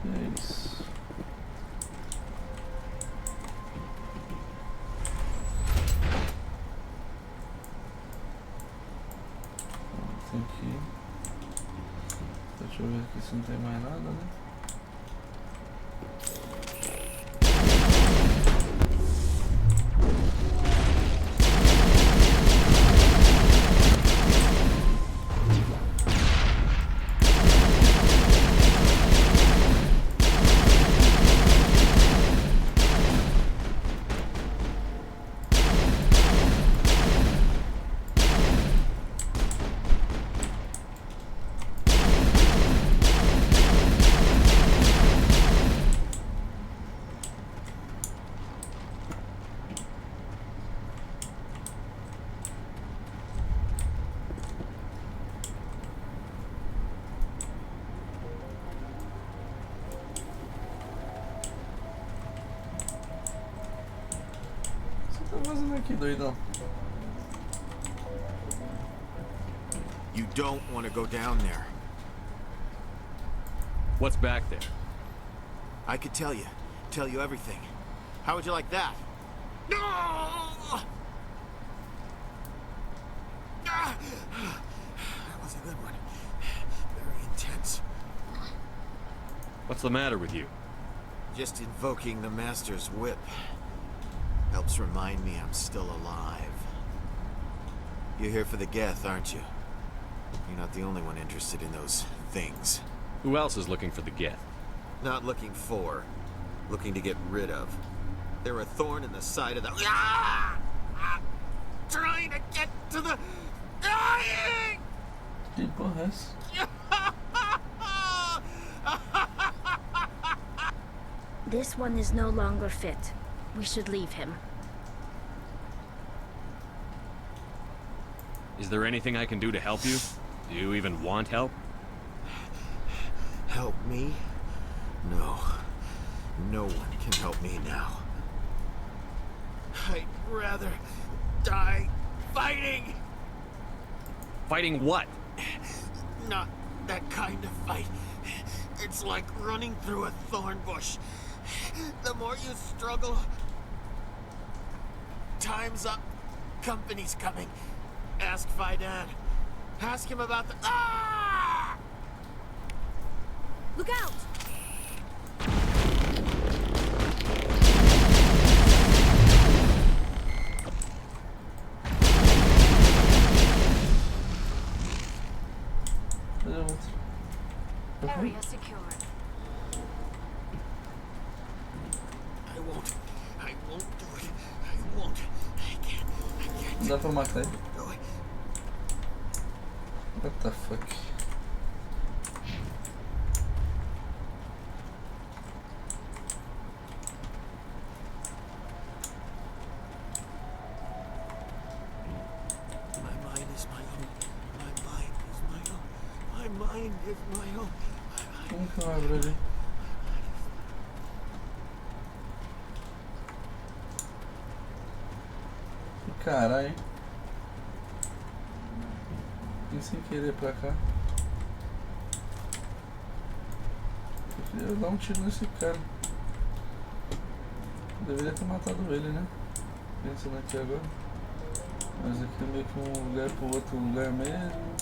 É isso. Tem que ir. Deixa eu ver aqui se não tem mais nada, né? fazendo aqui, doidão? You don't want to go down there. What's back there? I could tell you everything. How would you like that? No! That was a good one. Very intense. What's the matter with you? Just invoking the Master's whip helps remind me I'm still alive. You're here for the Geth, aren't you? You're not the only one interested in those things. Who else is looking for the Geth? Not looking for, looking to get rid of. They're a thorn in the side of the... Trying to get to the... Que porra é essa? This one is no longer fit. We should leave him. Is there anything I can do to help you? Do you even want help? Help me? No. No one can help me now. I'd rather die fighting! Fighting what? Not that kind of fight. It's like running through a thorn bush. The more you struggle... Time's up. Company's coming. Ask Faidan. Ask him about the... Ah! Look out! Area secured. I won't do it. I won't. I can't. Não dá pra matar ele. What the fuck? My mind is my own. My mind is my own. My mind is my own. Como que eu abro ali? Caralho. Vim sem querer pra cá. Eu queria dar um tiro nesse cara. Eu deveria ter matado ele, né? Pensando aqui agora. Mas aqui é meio que um lugar pro outro lugar mesmo.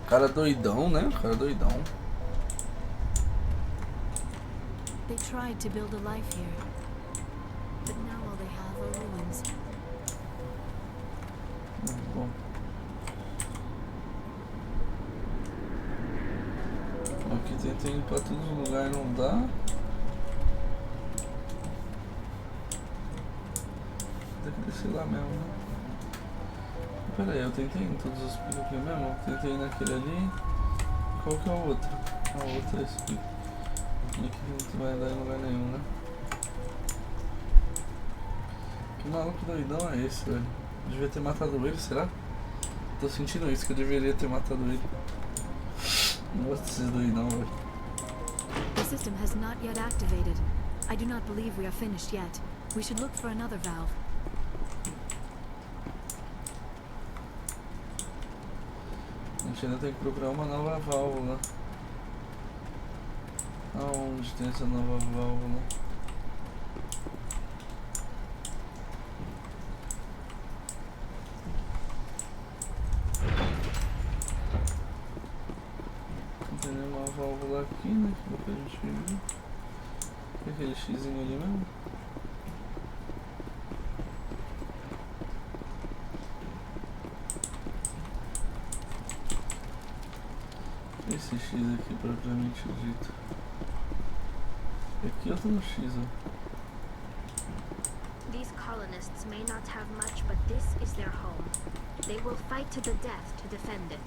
Cara doidão, né? Cara doidão. They tried to build a life here, but now all they have are ruins. Bom. Aqui tentei ir pra todos os lugares, não dá. Tem que descer lá mesmo, né? Pera aí, eu tentei em todos os picos aqui mesmo. Eu tentei naquele ali. Qual que é o outro? Ah, o outro é esse pico. E aqui não vai dar em lugar nenhum, né? Que maluco doidão é esse, velho? Eu devia ter matado ele, será? Tô sentindo isso, que eu deveria ter matado ele. Não gosto desses doidão, velho. The system has not yet activated. I do not believe we are finished yet. We should look for another valve. A gente ainda tem que procurar uma nova válvula. Aonde tem essa nova válvula? Não tem nenhuma válvula aqui, né? Que a gente viu. Tem aquele xizinho ali mesmo. Esse X aqui propriamente dito. Aqui eu tô no X, ó. These colonists may not have much, but this is their home. They will fight to the death to defend it.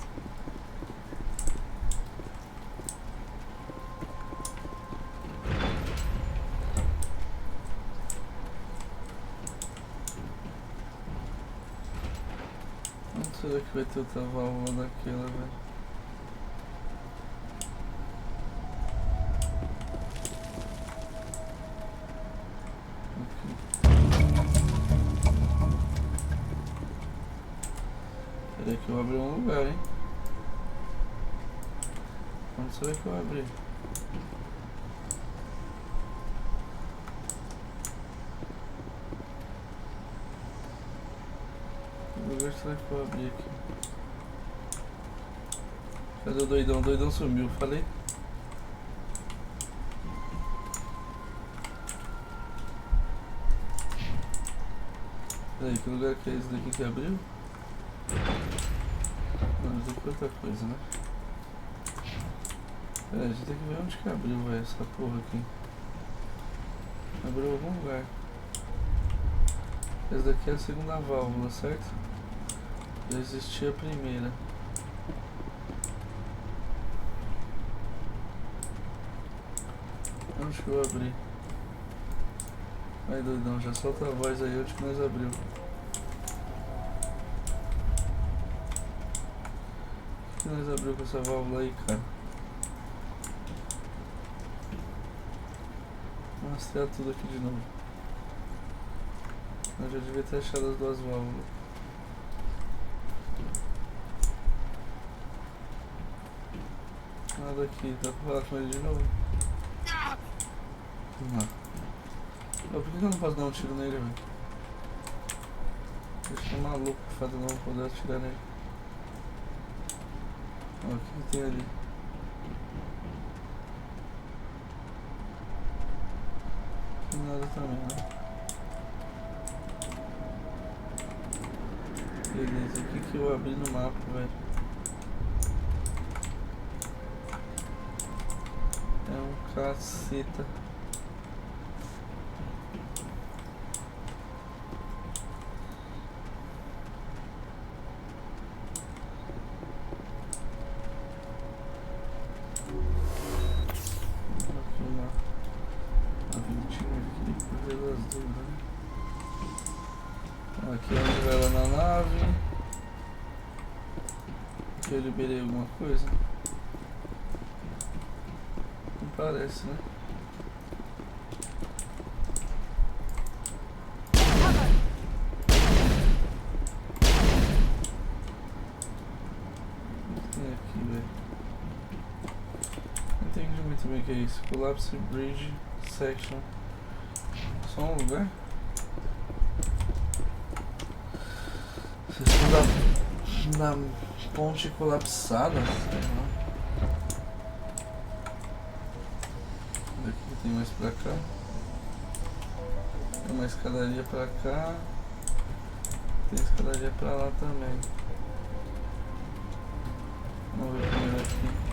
Onde será que vai ter outra válvula daquela, velho? eu abri um lugar, hein? Onde será que eu abri? Que lugar será que eu abri aqui? Cadê o doidão? O doidão sumiu, falei? Peraí, que lugar que é esse daqui que abriu? Não, isso aqui é outra coisa, né? Peraí, a gente tem que ver onde que abriu, velho, essa porra aqui. Abriu algum lugar. Essa daqui é a segunda válvula, certo? Já existia a primeira. Onde que eu abri? Aí, doidão, já solta a voz aí, onde que nós abriu? O que nós abriu com essa válvula aí, cara? Vou rastrear tudo aqui de novo. Eu já devia ter achado as duas válvulas. Nada aqui, dá pra falar com ele de novo? Não. Por que eu não posso dar um tiro nele, velho? Deixa eu maluco o fato de não poder atirar nele. Ó, o que tem ali? Não tem nada também, né? Beleza, o que que eu abri no mapa, velho? É um caceta. Aqui é onde vai lá na nave. Aqui eu liberei alguma coisa. Não parece, né? O que tem aqui, velho? Não entendi muito bem o que é isso. Collapse Bridge Section. Só um lugar? Vocês estão na ponte colapsada? Sei lá. Daqui tem mais pra cá. Tem uma escadaria pra cá. Tem escadaria pra lá também. Vamos ver primeiro aqui.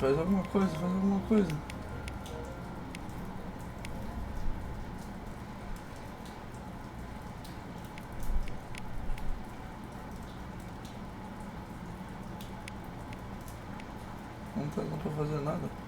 Faz alguma coisa, faz alguma coisa. Não tá dando pra fazer nada.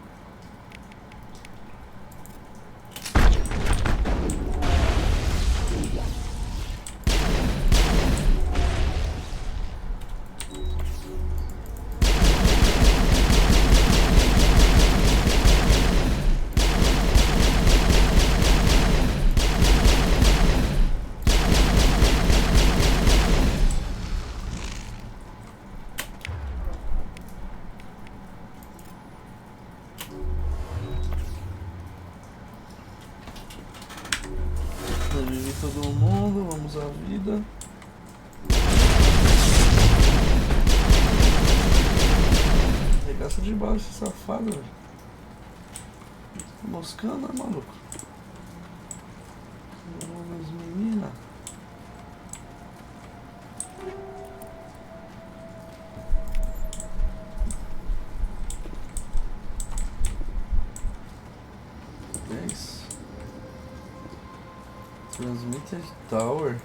Revive todo mundo, vamos à vida. Regaça de bala esse safado, velho. Tá moscando, né, maluco? Mas menina. É isso. Transmitter Tower.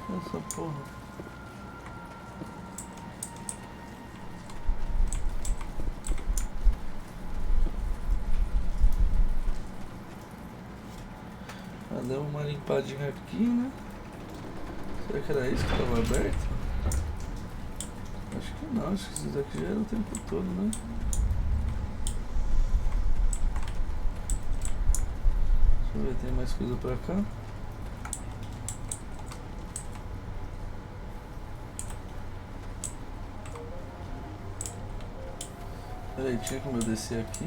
Essa porra. Deu uma limpadinha aqui, né? Será que era isso que estava aberto? Acho que não, acho que isso daqui já era o tempo todo, né? Deixa eu ver, tem mais coisa pra cá? Peraí, tinha como eu descer aqui?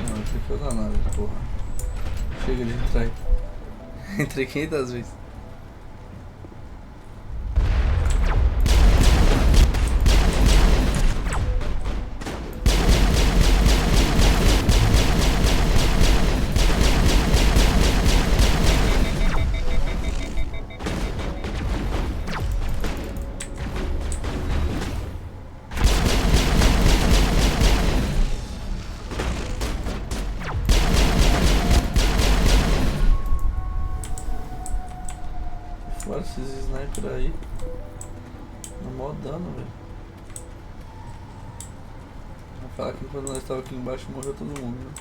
Não, esse aqui é o da nave, porra. Chega de entrar aí. Entrei 500 vezes. Fora esses snipers aí. No mó dano, velho. Vou falar que quando nós estávamos aqui embaixo morreu todo mundo, né?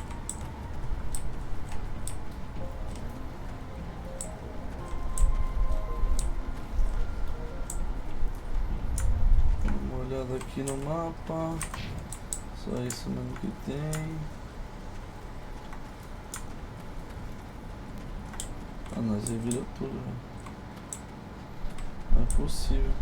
Dá uma olhada aqui no mapa. Só isso mesmo que tem. Ah, nós revirou tudo, velho. Não é possível.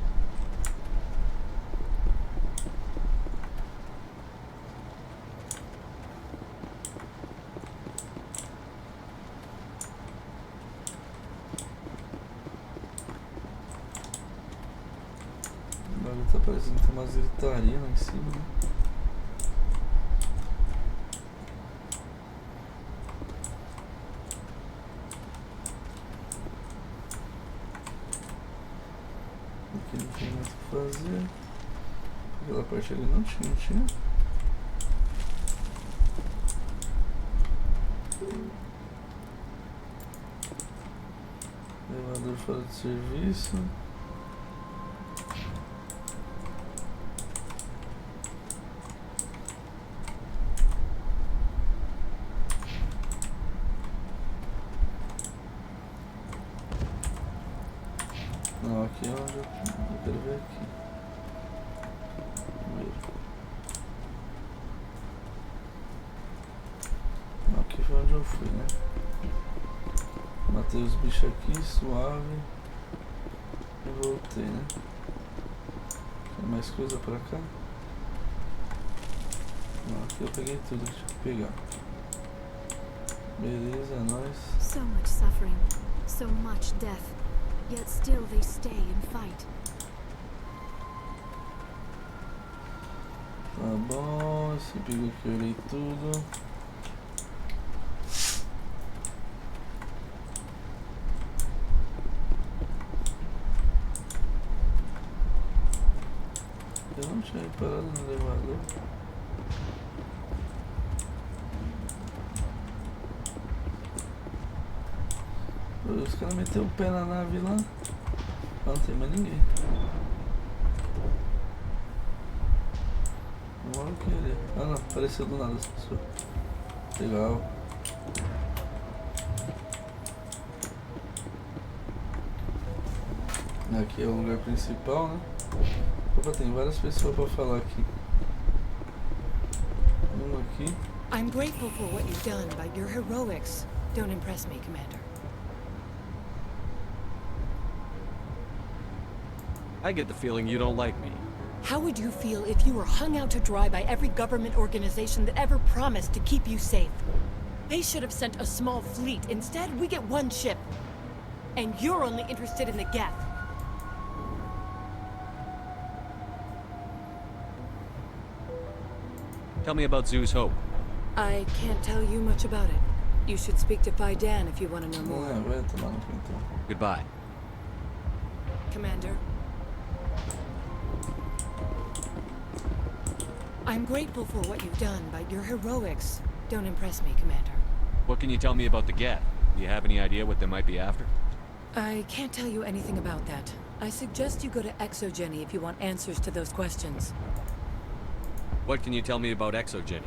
O bagulho tá parecendo que tem umas gritaria lá em cima, né? Aqui não tem mais o que fazer. Aquela parte ali não tinha. Elevador fora de serviço. Não, aqui é onde eu quero ver aqui. Primeiro. Aqui foi onde eu fui, né? Matei os bichos aqui, suave. E voltei, né? Tem mais coisa pra cá? Não, aqui eu peguei tudo que tinha que pegar. Beleza, é nóis. So much suffering, so much death. Yet still they stay and fight. Tá bom, esse pegou que eu olhei tudo. Eu não tinha reparado no elevador. Os caras meteram o pé na nave lá. Não tem mais ninguém. Não olha o que ele. Ah não, apareceu do nada essa pessoa. Legal. Aqui é o lugar principal, né? Opa, tem várias pessoas pra falar aqui. Um aqui. I'm grateful for what you've done, but your heroics don't impress me, Commander. I get the feeling you don't like me. How would you feel if you were hung out to dry by every government organization that ever promised to keep you safe? They should have sent a small fleet. Instead, we get one ship. And you're only interested in the geth. Tell me about Zoo's Hope. I can't tell you much about it. You should speak to Fidan if you want to know more. Vai tomar no cu, então. Goodbye. Commander. I'm grateful for what you've done, but your heroics don't impress me, Commander. What can you tell me about the Geth? Do you have any idea what they might be after? I can't tell you anything about that. I suggest you go to Exogeny if you want answers to those questions. What can you tell me about Exogeny?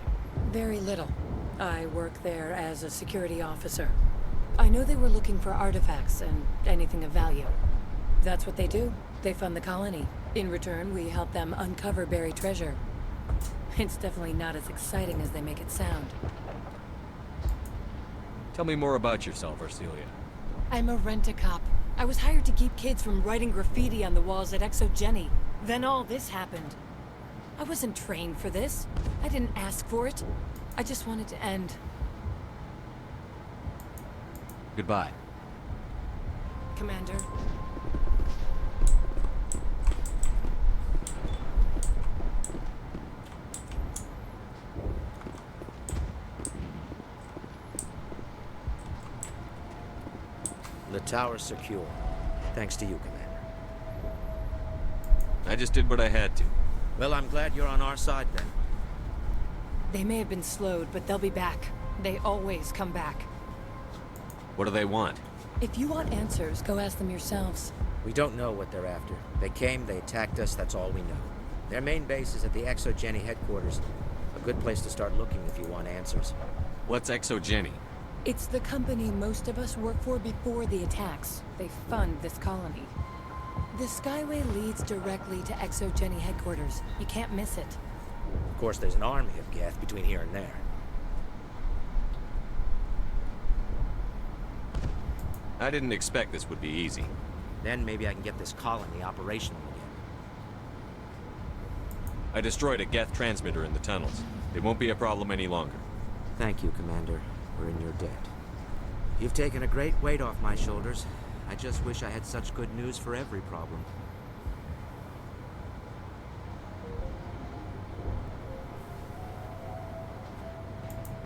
Very little. I work there as a security officer. I know they were looking for artifacts and anything of value. That's what they do. They fund the colony. In return, we help them uncover buried treasure. It's definitely not as exciting as they make it sound. Tell me more about yourself, Arcelia. I'm a rent-a-cop. I was hired to keep kids from writing graffiti on the walls at Exogeny. Then all this happened. I wasn't trained for this. I didn't ask for it. I just wanted to end. Goodbye. Commander. The tower's secure. Thanks to you, Commander. I just did what I had to. Well, I'm glad you're on our side, then. They may have been slowed, but they'll be back. They always come back. What do they want? If you want answers, go ask them yourselves. We don't know what they're after. They came, they attacked us, that's all we know. Their main base is at the Exogeny headquarters. A good place to start looking if you want answers. What's Exogeny? It's the company most of us work for before the attacks. They fund this colony. The Skyway leads directly to Exogeny headquarters. You can't miss it. Of course, there's an army of Geth between here and there. I didn't expect this would be easy. Then maybe I can get this colony operational again. I destroyed a Geth transmitter in the tunnels. It won't be a problem any longer. Thank you, Commander. We're in your debt. You've taken a great weight off my shoulders. I just wish I had such good news for every problem.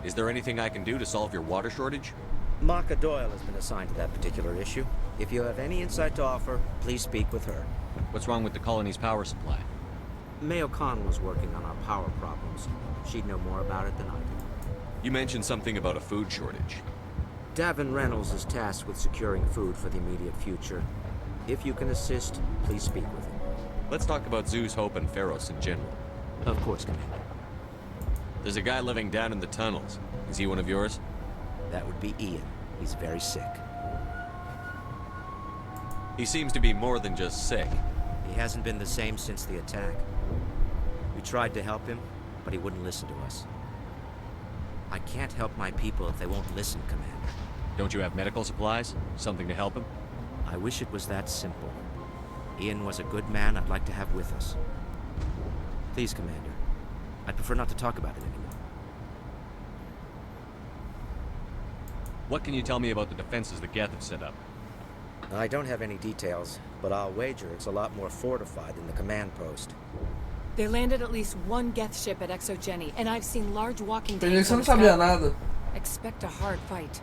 Is there anything I can do to solve your water shortage? Maka Doyle has been assigned to that particular issue. If you have any insight to offer, please speak with her. What's wrong with the colony's power supply? Mayo Khan was working on our power problems. She'd know more about it than I do. You mentioned something about a food shortage. Davin Reynolds is tasked with securing food for the immediate future. If you can assist, please speak with him. Let's talk about Zeus, Hope, and Feros in general. Of course, Commander. There's a guy living down in the tunnels. Is he one of yours? That would be Ian. He's very sick. He seems to be more than just sick. He hasn't been the same since the attack. We tried to help him, but he wouldn't listen to us. I can't help my people if they won't listen, Commander. Don't you have medical supplies? Something to help him? I wish it was that simple. Ian was a good man I'd like to have with us. Please, Commander. I'd prefer not to talk about it anymore. What can you tell me about the defenses the Geth have set up? I don't have any details, but I'll wager it's a lot more fortified than the command post. They landed at least one Geth ship at Exogeny, and I've seen large walking Pensei tanks que você on não the sabia Skyway. nada. Expect a hard fight.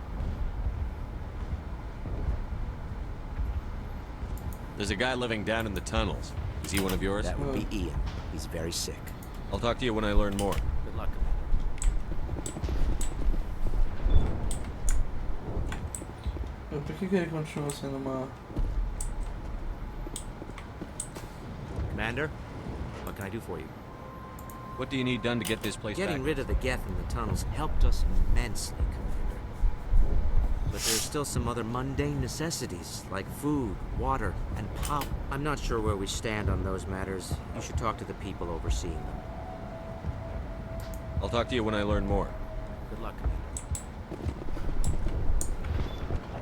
There's a guy living down in the tunnels. Is he one of yours? That would be Ian. He's very sick. I'll talk to you when I learn more. Good luck, Por que ele continua sendo uma... Commander, what can I do for you? What do you need done to get this place Getting back? rid of the Geth in the tunnels helped us immensely, Commander. But there's still some other mundane necessities, like food, water, and power. I'm not sure where we stand on those matters. You should talk to the people overseeing them. I'll talk to you when I learn more. Good luck, Commander.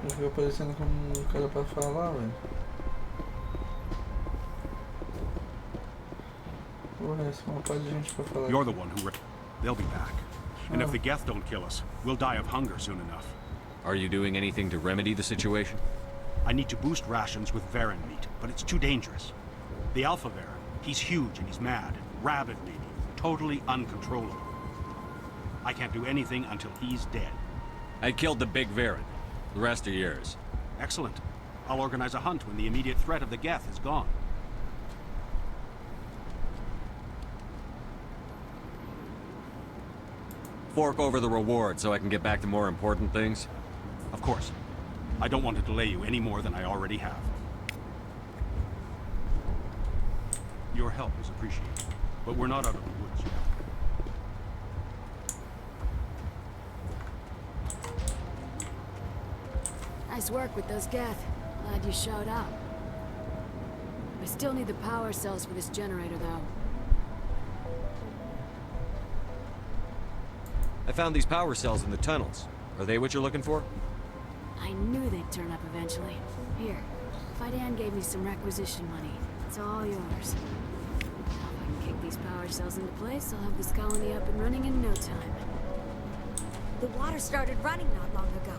Ele fica aparecendo como um cara pra falar, velho. Porra, essa é uma parte de gente pra falar. You're the one who... They'll be back. And if the Geth don't kill us, we'll die of hunger soon enough. Are you doing anything to remedy the situation? I need to boost rations with Varen meat, but it's too dangerous. The Alpha Varen, he's huge and he's mad. Rabid, maybe. Totally uncontrollable. I can't do anything until he's dead. I killed the big Varen. The rest are yours. Excellent. I'll organize a hunt when the immediate threat of the Geth is gone. Fork over the reward so I can get back to more important things? Of course. I don't want to delay you any more than I already have. Your help is appreciated, but we're not out of the woods yet. Nice work with those Geth. Glad you showed up. I still need the power cells for this generator, though. I found these power cells in the tunnels. Are they what you're looking for? I knew they'd turn up eventually. Here, Fidan gave me some requisition money. It's all yours. Now if I can kick these power cells into place, I'll have this colony up and running in no time. The water started running not long ago.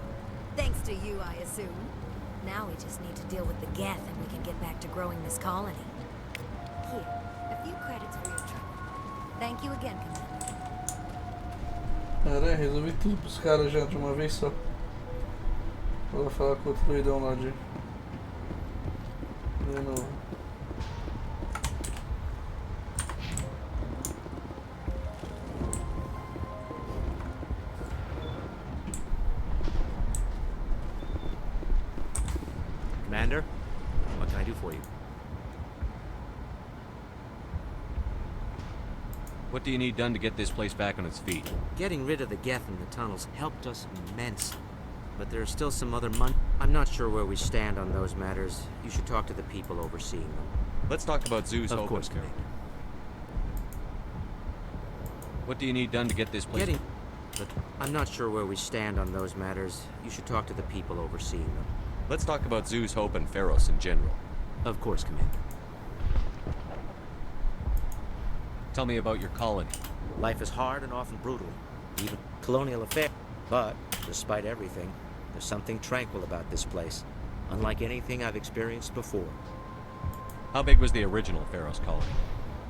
Thanks to you, I assume. Now we just need to deal with the Geth and we can get back to growing this colony. Here, a few credits for your trouble. Thank you again, Commander. Cara, resolvi tudo pros caras já de uma vez só. Vou falar com outro doidão lá de novo. Commander, what can I do for you? What do you need done to get this place back on its feet? Getting rid of the Geth in the tunnels helped us immensely. But there are still some other I'm not sure where we stand on those matters. You should talk to the people overseeing them. Let's talk about Zoo's Hope. Of course, Commander. What do you need done to get this place... But I'm not sure where we stand on those matters. You should talk to the people overseeing them. Let's talk about Zoo's Hope and Feros in general. Of course, Commander. Tell me about your colony. Life is hard and often brutal, even colonial affair. But, despite everything, there's something tranquil about this place, unlike anything I've experienced before. How big was the original Feros colony?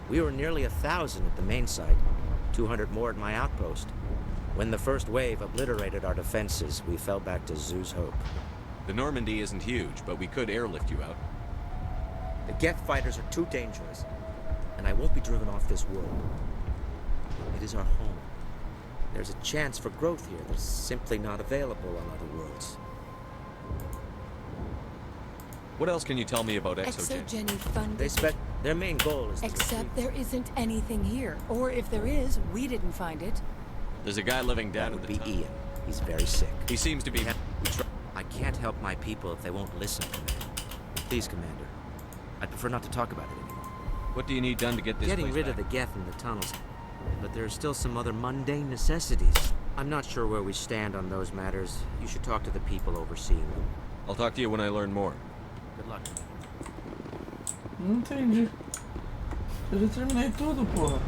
We were nearly 1,000 at the main site, 200 more at my outpost. When the first wave obliterated our defenses, we fell back to Zoo's Hope. The Normandy isn't huge, but we could airlift you out. The Geth fighters are too dangerous, and I won't be driven off this world. It is our home. There's a chance for growth here that's simply not available on other worlds. What else can you tell me about Exogeny funded. Their main goal is Except there isn't anything here. Or if there is, we didn't find it. There's a guy living down in the tunnel. Ian. He's very sick. He seems to be... I can't help my people if they won't listen, Commander. Please, Commander. I'd prefer not to talk about it anymore. What do you need done to get this Getting rid of the Geth in the tunnels. But there are still some other mundane necessities. I'm not sure where we stand on those matters. You should talk to the people overseeing them. I'll talk to you when I learn more. Good luck. Não entendi. Eu já terminei tudo, porra.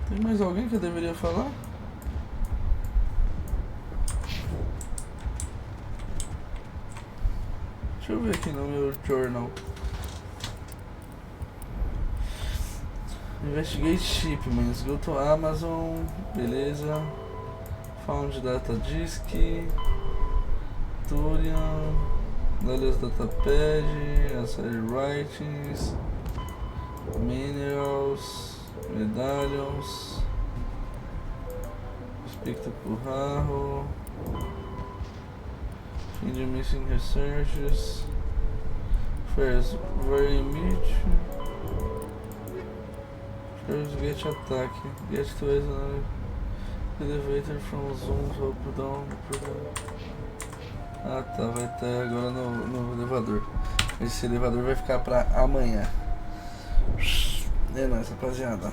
Tem mais alguém que eu deveria falar? Deixa eu ver aqui no meu journal. Investigate shipments, go to Amazon, beleza. Found data disk, Turian, Lalias datapad, assay writings, minerals, medallions, speak to Currajo, find the missing researches, first very much. First get attack, get to elevator from zooms up down. Ah tá, vai estar agora no elevador. Esse elevador vai ficar pra amanhã. É nóis, rapaziada.